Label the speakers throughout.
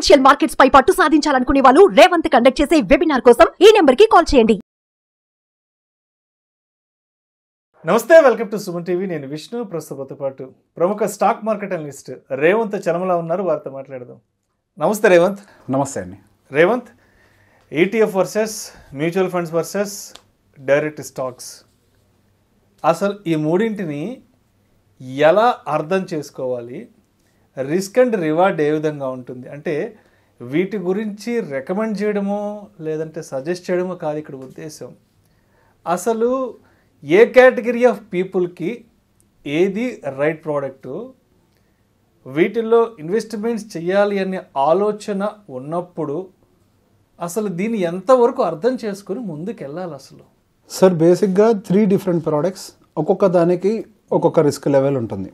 Speaker 1: Financial markets పై పట్టు సాధించాలనుకునే వాళ్ళు Revanth conduct చేసే వెబినార్ కోసం ఈ నెంబర్ కి కాల్ చేయండి.
Speaker 2: నమస్తే, వెల్కమ్ టు సుమన్ టీవీ. నేను విష్ణు. ప్రస్తుతంతో పాటు ప్రముఖ stock market analyst Revanth Chalamala ఉన్నారు. వారితో మాట్లాడదాం. నమస్తే రేవంత్.
Speaker 3: నమస్తే అండి.
Speaker 2: Revanth, ETF versus mutual funds versus direct stocks, అసలు ఈ మూడింటిని ఎలా అర్థం చేసుకోవాలి? రిస్క్ అండ్ రివార్డ్ ఏ విధంగా ఉంటుంది? అంటే వీటి గురించి రికమెండ్ చేయడమో లేదంటే సజెస్ట్ చేయడమో కాదు ఇక్కడ ఉద్దేశం. అసలు ఏ కేటగిరీ ఆఫ్ పీపుల్కి ఏది రైట్ ప్రోడక్టు, వీటిల్లో ఇన్వెస్ట్మెంట్స్ చేయాలి అనే ఆలోచన ఉన్నప్పుడు అసలు దీన్ని ఎంతవరకు అర్థం చేసుకుని ముందుకు వెళ్ళాలి? అసలు
Speaker 3: సార్, బేసిక్గా 3 డిఫరెంట్ ప్రోడక్ట్స్, ఒక్కొక్క దానికి ఒక్కొక్క రిస్క్ లెవెల్ ఉంటుంది.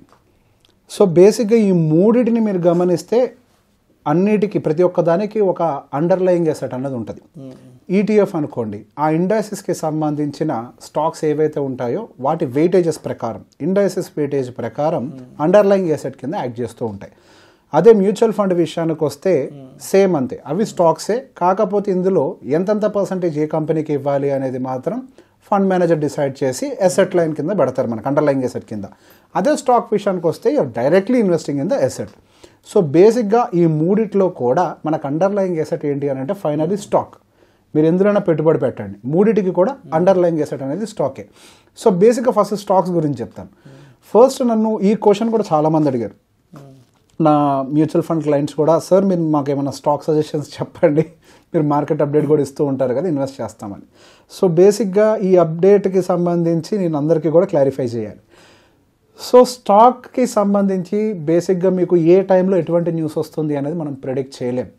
Speaker 3: సో బేసిక్గా ఈ మూడింటిని మీరు గమనిస్తే అన్నిటికీ ప్రతి ఒక్క దానికి ఒక అండర్లయింగ్ అసెట్ అన్నది ఉంటుంది. ఈటీఎఫ్ అనుకోండి, ఆ ఇండైసెస్కి సంబంధించిన స్టాక్స్ ఏవైతే ఉంటాయో వాటి వెయిటేజెస్ ప్రకారం, ఇండైసెస్ వెయిటేజ్ ప్రకారం అండర్లయింగ్ అసెట్ కింద యాక్ట్ చేస్తూ ఉంటాయి. అదే మ్యూచువల్ ఫండ్ విషయానికి వస్తే సేమ్ అంతే, అవి స్టాక్సే. కాకపోతే ఇందులో ఎంతెంత పర్సంటేజ్ ఏ కంపెనీకి ఇవ్వాలి అనేది మాత్రం ఫండ్ మేనేజర్ డిసైడ్ చేసి అసెట్ లైన్ కింద పెడతారు, మనకు అండర్లయింగ్ అసెట్ కింద. అదే స్టాక్ విషయానికి వస్తే you are directly investing in the asset. So బేసిక్గా ఈ మూడిట్లో కూడా మనకు అండర్లయింగ్ అసెట్ ఏంటి అని అంటే ఫైనలీ స్టాక్. మీరు ఎందులోనైనా పెట్టుబడి పెట్టండి, మూడిటికి కూడా అండర్లయింగ్ అసెట్ అనేది స్టాకే. సో బేసిక్గా ఫస్ట్ స్టాక్స్ గురించి చెప్తాను. ఫస్ట్ నన్ను ఈ క్వశ్చన్ కూడా చాలామంది అడిగారు, నా మ్యూచువల్ ఫండ్ క్లయింట్స్ కూడా, సార్ మీరు మాకు ఏమైనా స్టాక్ సజెషన్స్ చెప్పండి, మీరు మార్కెట్ అప్డేట్ కూడా ఇస్తూ ఉంటారు కదా, ఇన్వెస్ట్ చేస్తామని. సో బేసిక్గా ఈ అప్డేట్కి సంబంధించి నేను అందరికీ కూడా క్లారిఫై చేయాలి. సో స్టాక్కి సంబంధించి బేసిక్గా మీకు ఏ టైంలో ఎటువంటి న్యూస్ వస్తుంది అనేది మనం ప్రెడిక్ట్ చేయలేం.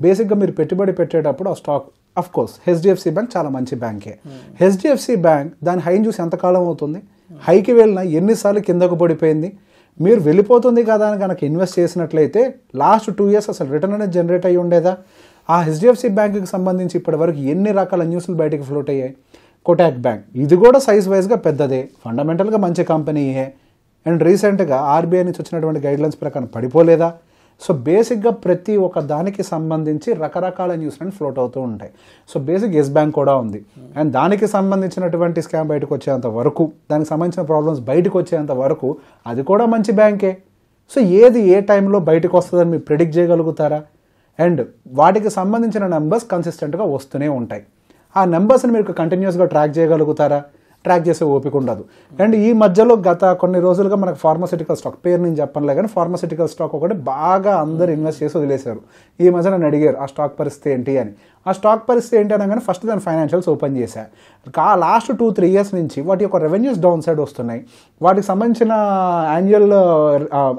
Speaker 3: బేసిక్గా మీరు పెట్టుబడి పెట్టేటప్పుడు ఆ stock, of course HDFC bank చాలా మంచి బ్యాంకే. హెచ్డిఎఫ్సి బ్యాంక్ దాని హైని చూసి ఎంతకాలం అవుతుంది? హైకి వెళ్ళినా ఎన్నిసార్లు కిందకు పడిపోయింది? మీరు వెళ్ళిపోతుంది కదా అని కనుక ఇన్వెస్ట్ చేసినట్లయితే లాస్ట్ 2 years అసలు రిటర్న్ అనేది జనరేట్ అయ్యి ఉండేదా? ఆ హెచ్డిఎఫ్సి బ్యాంకుకి సంబంధించి ఇప్పటి వరకు ఎన్ని రకాల న్యూస్లు బయటకు ఫ్లోట్ అయ్యాయి? కోటాక్ బ్యాంక్, ఇది కూడా సైజ్ వైజ్గా పెద్దదే, ఫండమెంటల్గా మంచి కంపెనీయే, అండ్ రీసెంట్గా ఆర్బీఐ నుంచి వచ్చినటువంటి గైడ్లైన్స్ ప్రకారం పడిపోలేదా? సో బేసిక్గా ప్రతి ఒక్క దానికి సంబంధించి రకరకాల న్యూస్ అండ్ ఫ్లోట్ అవుతూ ఉంటాయి. సో బేసిక్ ఎస్ బ్యాంక్ కూడా ఉంది, అండ్ దానికి సంబంధించినటువంటి స్కామ్ బయటకు వచ్చేంత వరకు, దానికి సంబంధించిన ప్రాబ్లమ్స్ బయటకు వచ్చేంత వరకు అది కూడా మంచి బ్యాంకే. సో ఏది ఏ టైంలో బయటకు వస్తుందని మీరు ప్రిడిక్ట్ చేయగలుగుతారా? అండ్ వాటికి సంబంధించిన నెంబర్స్ కన్సిస్టెంట్గా వస్తూనే ఉంటాయి. ఆ నెంబర్స్ని మీరు కంటిన్యూస్గా ట్రాక్ చేయగలుగుతారా? ట్రాక్ చేసే ఓపిక ఉండదు. అండ్ ఈ మధ్యలో గత కొన్ని రోజులుగా మనకు ఫార్మాసిటికల్ స్టాక్, పేరు నేను చెప్పనులే కానీ ఫార్మాసిటికల్ స్టాక్ ఒకటి బాగా అందరు ఇన్వెస్ట్ చేసి వదిలేశారు. ఈ మధ్య నన్ను అడిగారు ఆ స్టాక్ పరిస్థితి ఏంటి అని. ఆ స్టాక్ పరిస్థితి ఏంటి అనగానే ఫస్ట్ దాని ఫైనాన్షియల్స్ ఓపెన్ చేశా. లాస్ట్ 2-3 years నుంచి వాటి యొక్క రెవెన్యూస్ డౌన్ సైడ్ వస్తున్నాయి, వాటికి సంబంధించిన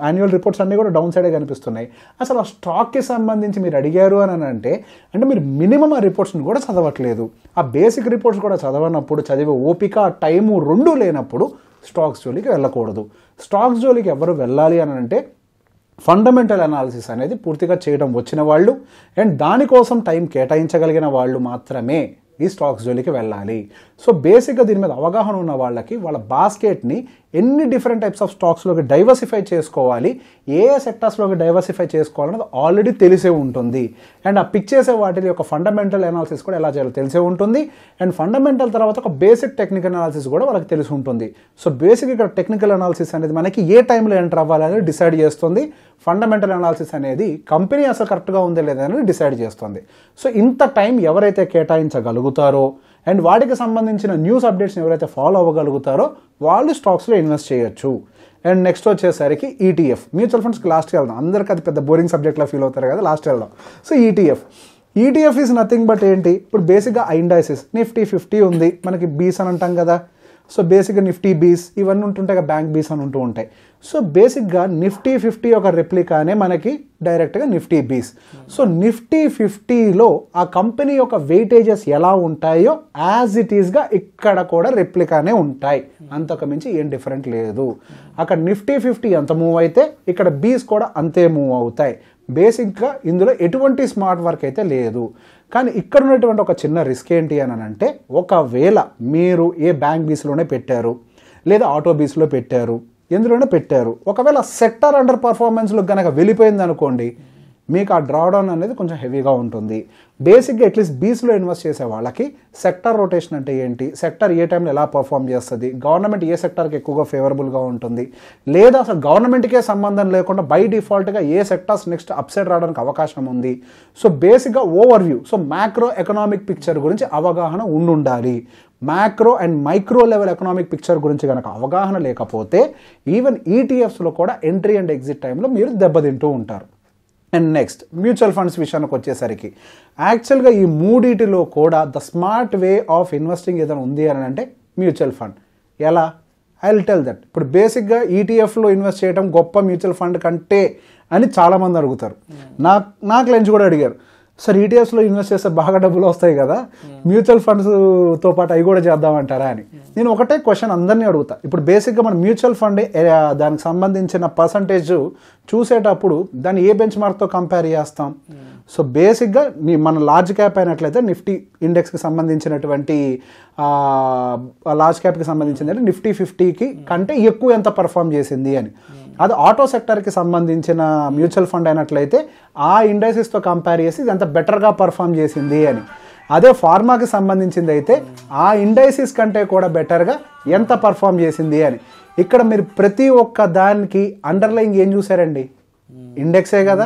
Speaker 3: యాన్యువల్ రిపోర్ట్స్ అన్నీ కూడా డౌన్ సైడే కనిపిస్తున్నాయి. అసలు ఆ స్టాక్కి సంబంధించి మీరు అడిగారు అని అంటే మీరు మినిమం ఆ రిపోర్ట్స్ని కూడా చదవట్లేదు. ఆ బేసిక్ రిపోర్ట్స్ కూడా చదవనప్పుడు, చదివే ఓపిక టైము రెండూ లేనప్పుడు స్టాక్స్ జోలికి వెళ్ళకూడదు. స్టాక్స్ జోలికి ఎవరు వెళ్ళాలి అని అంటే ఫండమెంటల్ అనాలిసిస్ అనేది పూర్తిగా చేయడం వచ్చిన వాళ్ళు అండ్ దానికోసం టైం కేటాయించగలిగిన వాళ్ళు మాత్రమే ఈ స్టాక్స్ జోలికి వెళ్ళాలి. సో బేసిక్గా దీని మీద అవగాహన ఉన్న వాళ్ళకి వాళ్ళ బాస్కెట్ని ఎన్ని డిఫరెంట్ టైప్స్ ఆఫ్ స్టాక్స్లోకి డైవర్సిఫై చేసుకోవాలి, ఏ సెక్టర్స్లోకి డైవర్సిఫై చేసుకోవాలన్నది ఆల్రెడీ తెలిసే ఉంటుంది. అండ్ ఆ పిక్ చేసే వాటి యొక్క ఫండమెంటల్ అనాలిసిస్ కూడా ఎలా చేయాలో తెలిసే ఉంటుంది. అండ్ ఫండమెంటల్ తర్వాత ఒక బేసిక్ టెక్నికల్ అనాలిసిస్ కూడా వాళ్ళకి తెలిసి ఉంటుంది. సో బేసిక్ ఇక్కడ టెక్నికల్ అనాలిసిస్ అనేది మనకి ఏ టైంలో ఎంటర్ అవ్వాలనేది డిసైడ్ చేస్తుంది. ఫండమెంటల్ అనాలిసిస్ అనేది కంపెనీ అసలు కరెక్ట్గా ఉందా లేదా అనేది డిసైడ్ చేస్తుంది. సో ఇంత టైం ఎవరైతే కేటాయించగలుగుతారో అండ్ వాటికి సంబంధించిన న్యూస్ అప్డేట్స్ని ఎవరైతే ఫాలో అవ్వగలుగుతారో వాళ్ళు స్టాక్స్లో ఇన్వెస్ట్ చేయొచ్చు. అండ్ నెక్స్ట్ వచ్చేసరికి ఈటీఎఫ్, మ్యూచువల్ ఫండ్స్కి లాస్ట్కి వెళ్దాం. అందరికీ అది పెద్ద బోరింగ్ సబ్జెక్ట్లో ఫీల్ అవుతారు కదా, లాస్ట్ వెళ్దాం. So ETF is nothing but ఏంటి? ఇప్పుడు బేసిక్గా ఇండైసెస్ నిఫ్టీ 50 ఉంది, మనకి బీస్ అని అంటాం కదా. సో బేసిక్గా నిఫ్టీ బీస్ ఇవన్నీ ఉంటుంటాయి కదా, బ్యాంక్ బీస్ అని ఉంటూ ఉంటాయి. సో బేసిక్గా నిఫ్టీ 50 ఒక రెప్లికానే మనకి డైరెక్ట్గా నిఫ్టీ బీస్. సో నిఫ్టీ 50లో ఆ కంపెనీ యొక్క వెయిటేజెస్ ఎలా ఉంటాయో యాజ్ ఇట్ ఈస్గా ఇక్కడ కూడా రెప్లికానే ఉంటాయి, అంతకు మించి ఏం డిఫరెంట్ లేదు. అక్కడ నిఫ్టీ 50 ఎంత మూవ్ అయితే ఇక్కడ బీస్ కూడా అంతే మూవ్ అవుతాయి. బేసిక్గా ఇందులో ఎటువంటి స్మార్ట్ వర్క్ అయితే లేదు. కానీ ఇక్కడ ఉన్నటువంటి ఒక చిన్న రిస్క్ ఏంటి అని అంటే, ఒకవేళ మీరు ఏ బ్యాంక్ బీస్లోనే పెట్టారు లేదా ఆటో బీస్లో పెట్టారు, ఎందులోనే పెట్టారు, ఒకవేళ సెక్టర్ అండర్ పర్ఫార్మెన్స్లో కనుక వెళ్ళిపోయింది అనుకోండి, మీకు ఆ డ్రాడౌన్ అనేది కొంచెం హెవీగా ఉంటుంది. బేసిక్గా అట్లీస్ట్ బీస్లో ఇన్వెస్ట్ చేసే వాళ్ళకి సెక్టర్ రొటేషన్ అంటే ఏంటి, సెక్టర్ ఏ టైంలో ఎలా పర్ఫామ్ చేస్తుంది, గవర్నమెంట్ ఏ సెక్టర్కి ఎక్కువగా ఫేవరబుల్గా ఉంటుంది, లేదా అసలు గవర్నమెంట్కే సంబంధం లేకుండా బై డిఫాల్ట్గా ఏ సెక్టర్స్ నెక్స్ట్ అప్సైడ్ రావడానికి అవకాశం ఉంది. సో బేసిక్గా overview, so macro economic picture గురించి అవగాహన ఉండాలి. Macro and micro level economic picture గురించి కనుక అవగాహన లేకపోతే ఈవెన్ ఈటీఎఫ్స్లో కూడా ఎంట్రీ అండ్ ఎగ్జిట్ టైంలో మీరు దెబ్బతింటూ ఉంటారు. అండ్ నెక్స్ట్ మ్యూచువల్ ఫండ్స్ విషయానికి వచ్చేసరికి యాక్చువల్గా ఈ మూడిటిలో కూడా the smart way of investing ఏదైనా ఉంది అని అంటే మ్యూచువల్ ఫండ్. ఎలా? I will tell that. ఇప్పుడు బేసిక్గా ఈటీఎఫ్లో ఇన్వెస్ట్ చేయడం గొప్ప మ్యూచువల్ ఫండ్ కంటే అని చాలామంది అడుగుతారు. నాకు లంచ్ కూడా అడిగారు, సార్ ఈటీఎఫ్స్లో ఇన్వెస్ట్ చేస్తే బాగా డబ్బులు వస్తాయి కదా, మ్యూచువల్ ఫండ్స్తో పాటు అవి కూడా చేద్దామంటారా అని. నేను ఒకటే క్వశ్చన్ అందరినీ అడుగుతా. ఇప్పుడు బేసిక్గా మన మ్యూచువల్ ఫండ్ దానికి సంబంధించిన పర్సంటేజ్ చూసేటప్పుడు దాన్ని ఏ బెంచ్ మార్క్తో కంపేర్ చేస్తాం? సో బేసిక్గా మన లార్జ్ క్యాప్ అయినట్లయితే నిఫ్టీ ఇండెక్స్కి సంబంధించినటువంటి లార్జ్ క్యాప్కి సంబంధించింది నిఫ్టీ 50కి కంటే ఎక్కువ ఎంత పర్ఫామ్ చేసింది అని. అది ఆటో సెక్టర్కి సంబంధించిన మ్యూచువల్ ఫండ్ అయినట్లయితే ఆ ఇండైసెస్తో కంపేర్ చేసి ఇది ఎంత బెటర్గా పర్ఫామ్ చేసింది అని. అదే ఫార్మాకి సంబంధించింది అయితే ఆ ఇండైసెస్ కంటే కూడా బెటర్గా ఎంత పర్ఫామ్ చేసింది అని. ఇక్కడ మీరు ప్రతి ఒక్క దానికి అండర్లైన్ ఏం చూసారండి? ఇండెక్సే కదా,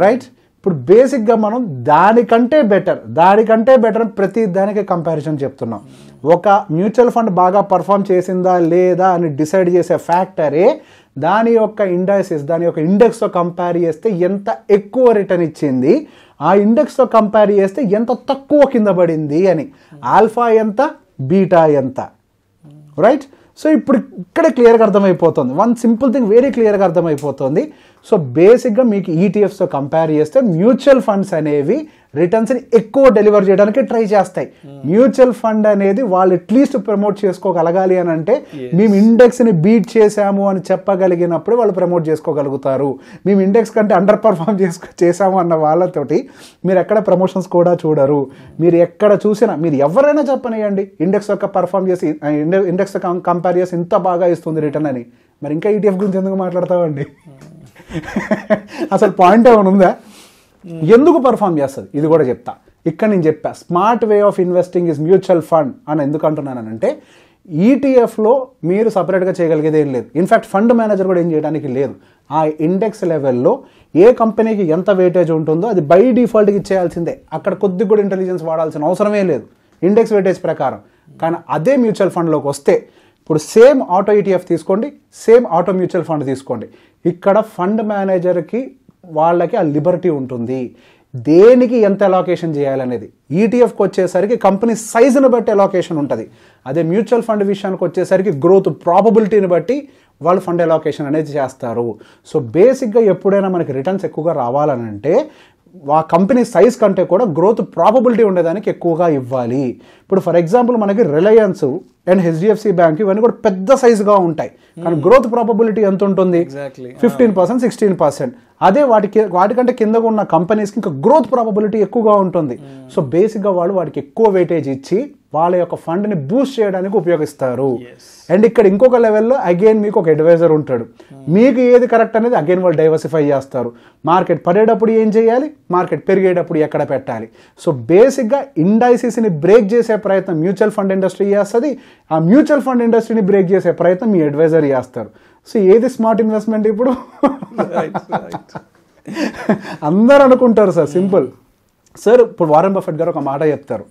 Speaker 3: రైట్? ఇప్పుడు బేసిక్గా మనం దానికంటే బెటర్ ప్రతి దానికి కంపారిజన్ చెప్తున్నాం. ఒక మ్యూచువల్ ఫండ్ బాగా పర్ఫామ్ చేసిందా లేదా అని డిసైడ్ చేసే ఫ్యాక్టరే దాని యొక్క ఇండైసెస్, దాని యొక్క ఇండెక్స్తో కంపేర్ చేస్తే ఎంత ఎక్కువ రిటర్న్ ఇచ్చింది, ఆ ఇండెక్స్తో కంపేర్ చేస్తే ఎంత తక్కువ కింద పడింది అని. ఆల్ఫా ఎంత, బీటా ఎంత, రైట్? సో ఇప్పుడు ఇక్కడే క్లియర్గా అర్థమైపోతుంది. వన్ సింపుల్ థింగ్ వెరీ క్లియర్గా అర్థమైపోతుంది. సో బేసిక్గా మీకు ఈటీఎఫ్స్తో కంపేర్ చేస్తే మ్యూచువల్ ఫండ్స్ అనేవి రిటర్న్స్ని ఎక్కువ డెలివర్ చేయడానికి ట్రై చేస్తాయి. మ్యూచువల్ ఫండ్ అనేది వాళ్ళు అట్లీస్ట్ ప్రమోట్ చేసుకోగలగాలి అని అంటే మేము ఇండెక్స్ని బీట్ చేసాము అని చెప్పగలిగినప్పుడు వాళ్ళు ప్రమోట్ చేసుకోగలుగుతారు. మేము ఇండెక్స్ కంటే అండర్ పర్ఫామ్ చేసాము అన్న వాళ్ళతోటి మీరు ఎక్కడ ప్రమోషన్స్ కూడా చూడరు. మీరు ఎక్కడ చూసినా మీరు ఎవరైనా చెప్పనియండి ఇండెక్స్ యొక్క పర్ఫామ్ చేసి ఇండెక్స్ కంపేర్ చేసి ఇంత బాగా ఇస్తుంది రిటర్న్ అని, మరి ఇంకా ఈటీఎఫ్ గురించి ఎందుకు మాట్లాడతామండి? అసలు పాయింట్ ఏమైనా ఉందా? ఎందుకు పర్ఫామ్ చేస్తుంది ఇది కూడా చెప్తా. ఇక్కడ నేను చెప్పా smart way of investing is mutual fund అని ఎందుకు అంటున్నానంటే ఈటీఎఫ్లో మీరు సపరేట్గా చేయగలిగేది ఏం లేదు. ఇన్ఫ్యాక్ట్ ఫండ్ మేనేజర్ కూడా ఏం చేయడానికి లేదు. ఆ ఇండెక్స్ లెవెల్లో ఏ కంపెనీకి ఎంత వెయిటేజ్ ఉంటుందో అది బై డిఫాల్ట్కి ఇచ్చేయాల్సిందే. అక్కడ కొద్దిగా కూడా ఇంటెలిజెన్స్ వాడాల్సిన అవసరమే లేదు ఇండెక్స్ వెయిటేజ్ ప్రకారం. కానీ అదే మ్యూచువల్ ఫండ్లోకి వస్తే ఇప్పుడు సేమ్ ఆటో ఈటీఎఫ్ తీసుకోండి, సేమ్ ఆటో మ్యూచువల్ ఫండ్ తీసుకోండి, ఇక్కడ ఫండ్ మేనేజర్కి వాళ్ళకి ఆ లిబర్టీ ఉంటుంది దేనికి ఎంత అలొకేషన్ చేయాలనేది. ఈటీఎఫ్కి వచ్చేసరికి కంపెనీ సైజుని బట్టి అలొకేషన్ ఉంటుంది. అదే మ్యూచువల్ ఫండ్ విషయానికి వచ్చేసరికి గ్రోత్ ప్రాబబిలిటీని బట్టి వాళ్ళు ఫండ్ అలొకేషన్ అనేది చేస్తారు. సో బేసిక్గా ఎప్పుడైనా మనకి రిటర్న్స్ ఎక్కువగా రావాలనంటే ఆ కంపెనీ సైజ్ కంటే కూడా గ్రోత్ ప్రాబబిలిటీ ఉండేదానికి ఎక్కువగా ఇవ్వాలి. ఇప్పుడు ఫర్ ఎగ్జాంపుల్ మనకి రిలయన్స్ అండ్ హెచ్డిఎఫ్సి బ్యాంక్ ఇవన్నీ కూడా పెద్ద సైజుగా ఉంటాయి, కానీ గ్రోత్ ప్రాబబిలిటీ ఎంత ఉంటుంది? 15%, 16%. అదే వాటికంటే కిందగా ఉన్న కంపెనీస్కి ఇంకా గ్రోత్ ప్రాబబిలిటీ ఎక్కువగా ఉంటుంది. సో బేసిక్గా వాళ్ళు వాటికి ఎక్కువ వెయిటేజ్ ఇచ్చి వాళ్ళ యొక్క ఫండ్ని బూస్ట్ చేయడానికి ఉపయోగిస్తారు. అండ్ ఇక్కడ ఇంకొక లెవెల్లో అగైన్ మీకు ఒక అడ్వైజర్ ఉంటాడు. మీకు ఏది కరెక్ట్ అనేది అగైన్ వాళ్ళు డైవర్సిఫై చేస్తారు. మార్కెట్ పడేటప్పుడు ఏం చేయాలి, మార్కెట్ పెరిగేటప్పుడు ఎక్కడ పెట్టాలి. సో బేసిక్గా ఇండైసిస్ని బ్రేక్ చేసే ప్రయత్నం మ్యూచువల్ ఫండ్ ఇండస్ట్రీ చేస్తుంది, ఆ మ్యూచువల్ ఫండ్ ఇండస్ట్రీని బ్రేక్ చేసే ప్రయత్నం మీ అడ్వైజర్ చేస్తారు. సో ఏది స్మార్ట్ ఇన్వెస్ట్మెంట్ ఇప్పుడు? అందరూ అనుకుంటారు సార్ సింపుల్. సార్ ఇప్పుడు వారెన్ బఫెట్ గారు ఒక మాట చెప్తారు,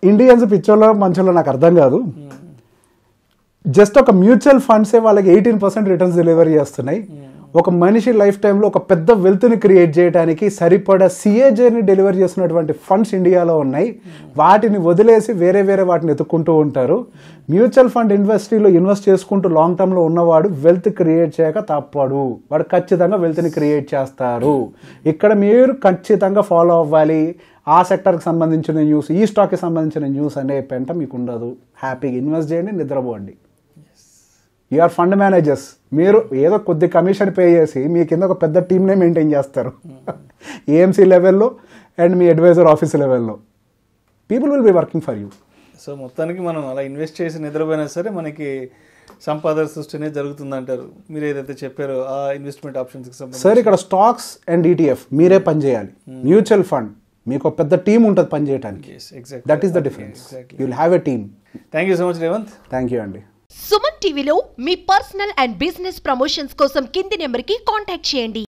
Speaker 3: ఇండియన్స్ పిచ్చోళ్ళో మంచోళ్ళో నాకు అర్థం కాదు, జస్ట్ ఒక మ్యూచువల్ ఫండ్సే వాళ్ళకి 18% రిటర్న్స్ డెలివరీ చేస్తున్నాయి. ఒక మనిషి లైఫ్ టైంలో ఒక పెద్ద వెల్త్ని క్రియేట్ చేయడానికి సరిపడా సిఏజేని డెలివరీ చేస్తున్నటువంటి ఫండ్స్ ఇండియాలో ఉన్నాయి. వాటిని వదిలేసి వేరే వాటిని ఎత్తుక్కుంటూ ఉంటారు. మ్యూచువల్ ఫండ్ ఇండస్ట్రీలో ఇన్వెస్ట్ చేసుకుంటూ లాంగ్ టర్మ్లో ఉన్నవాడు వెల్త్ క్రియేట్ చేయక తప్పడు, వాడు ఖచ్చితంగా వెల్త్ని క్రియేట్ చేస్తారు. ఇక్కడ మీరు ఖచ్చితంగా ఫాలో అవ్వాలి. ఆ సెక్టర్కి సంబంధించిన న్యూస్, ఈ స్టాక్కి సంబంధించిన న్యూస్ అనే పెంట మీకు ఉండదు. హ్యాపీగా ఇన్వెస్ట్ చేయండి, నిద్రపోండి. You're fund managers. మీరు ఏదో కొద్ది కమిషన్ పే చేసి మీ కింద ఒక పెద్ద టీమ్నే మెయింటైన్ చేస్తారు ఏఎంసీ లెవెల్లో అండ్ మీ అడ్వైజర్ ఆఫీస్ లెవెల్లో. People will be working for you.
Speaker 2: So మొత్తానికి మనం అలా ఇన్వెస్ట్ చేసి నిద్రపోయినా సరే మనకి సంపద సృష్టినే జరుగుతుందంటారు. మీరు ఏదైతే చెప్పారో ఆ ఇన్వెస్ట్మెంట్ ఆప్షన్స్కి సంబంధించి.
Speaker 3: సార్ ఇక్కడ స్టాక్స్ అండ్ ETF మీరే పని చేయాలి. మ్యూచువల్ ఫండ్ మీకు ఒక పెద్ద టీం ఉంటుంది పని చేయడానికి. That is the difference. You will have a team.
Speaker 2: Thank you so much Revanth.
Speaker 3: Thank you అండి.
Speaker 1: సుమన్ టీవీలో మీ పర్సనల్ అండ్ బిజినెస్ ప్రమోషన్స్ కోసం కింది నెంబర్కి కాంటాక్ట్ చేయండి.